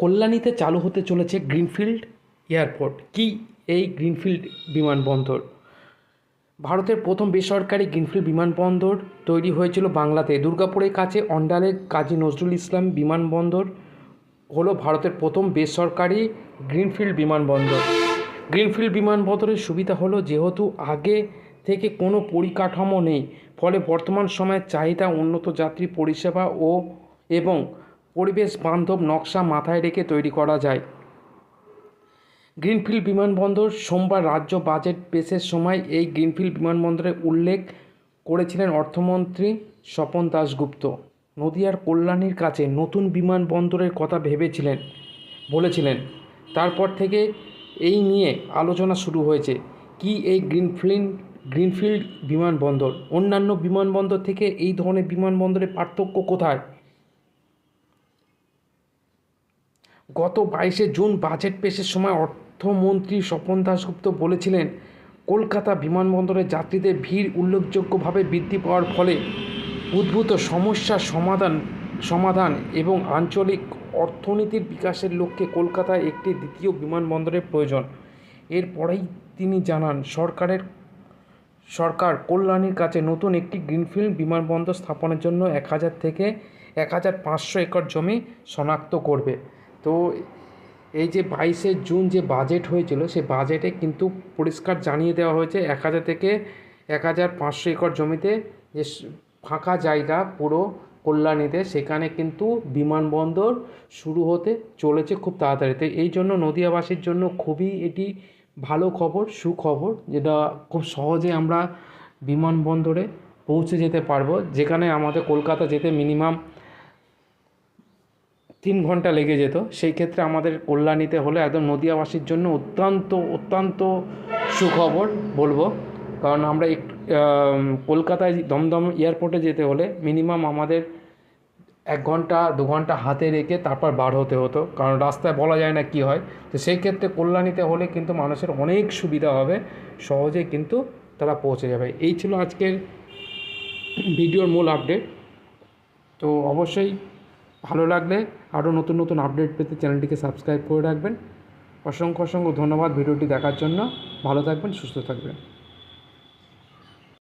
কল্যাণীতে চালু হতে চলেছে গ্রিনফিল্ড এয়ারপোর্ট। কি এই গ্রিনফিল্ড বিমানবন্দর? ভারতের প্রথম বেসরকারি গ্রিনফিল্ড বিমানবন্দর তৈরি হয়েছিল বাংলাতে। দুর্গাপুরের কাছে অন্ডালে কাজী নজরুল ইসলাম বিমানবন্দর হলো ভারতের প্রথম বেসরকারি গ্রিনফিল্ড বিমানবন্দর। গ্রিনফিল্ড বিমানবন্দরের সুবিধা হলো যেহেতু আগে থেকে কোনো পরিকাঠামো নেই, ফলে বর্তমান সময়ে চাহিদা উন্নত যাত্রী পরিষেবা এবং পরিবেশ বান্ধব নকশা মাথায় রেখে তৈরি করা যায়। গ্রিনফিল্ড বিমানবন্দর সোমবার রাজ্য বাজেট পেশের সময় এই গ্রিনফিল্ড বিমানবন্দরের উল্লেখ করেছিলেন অর্থমন্ত্রী স্বপন দাশগুপ্ত। নদিয়ার কল্যাণীর কাছে নতুন বিমানবন্দরের কথা বলেছিলেন। তারপর থেকে এই নিয়ে আলোচনা শুরু হয়েছে। কি এই গ্রিনফিল্ড বিমানবন্দর? অন্যান্য বিমানবন্দর থেকে এই ধরনের বিমানবন্দরের পার্থক্য কোথায়? গত 22শে জুন বাজেট পেশের সময় অর্থমন্ত্রী স্বপন দাশগুপ্ত বলেছিলেন, কলকাতা বিমানবন্দরে যাত্রীদের ভিড় উল্লেখযোগ্যভাবে বৃদ্ধি পাওয়ার ফলে উদ্ভূত সমস্যার সমাধান এবং আঞ্চলিক অর্থনীতির বিকাশের লক্ষ্যে কলকাতায় একটি দ্বিতীয় বিমানবন্দরের প্রয়োজন। এরপরেই তিনি জানান, সরকার কল্যাণীর কাছে নতুন একটি গ্রিনফিল্ড বিমানবন্দর স্থাপনের জন্য 1000 থেকে 1500 একর জমি শনাক্ত করবে। তো এই যে 22শে জুন যে বাজেট হয়েছিল, সে বাজেটে কিন্তু পরিষ্কার জানিয়ে দেওয়া হয়েছে 1000 থেকে 1500 একর জমিতে যে ফাঁকা জায়গা পুরো কল্যাণীতে, সেখানে কিন্তু বিমানবন্দর শুরু হতে চলেছে খুব তাড়াতাড়ি। তো এই জন্য নদিয়াবাসীর জন্য খুবই এটি ভালো খবর, সুখবর, যেটা খুব সহজে আমরা বিমানবন্দরে পৌঁছে যেতে পারবো, যেখানে আমাদের কলকাতা যেতে মিনিমাম 3 ঘন্টা লেগে যেত। সেই ক্ষেত্রে আমাদের কল্যাণীতে হলে একদম নদিয়াবাসীর জন্য অত্যন্ত সুখবর বলবো। কারণ আমরা কলকাতায় দমদম এয়ারপোর্টে যেতে হলে মিনিমাম আমাদের 1 ঘন্টা 2 ঘন্টা হাতে রেখে তারপর বার হতে হতো, কারণ রাস্তায় বলা যায় না কি হয়। তো সেই ক্ষেত্রে কল্যাণীতে হলে কিন্তু মানুষের অনেক সুবিধা হবে, সহজে কিন্তু তারা পৌঁছে যাবে। এই ছিল আজকের ভিডিওর মূল আপডেট। তো অবশ্যই ভালো লাগলে আরও নতুন আপডেট পেতে চ্যানেলটিকে সাবস্ক্রাইব করে রাখবেন। অসংখ্য ধন্যবাদ ভিডিওটি দেখার জন্য। ভালো থাকবেন, সুস্থ থাকবেন।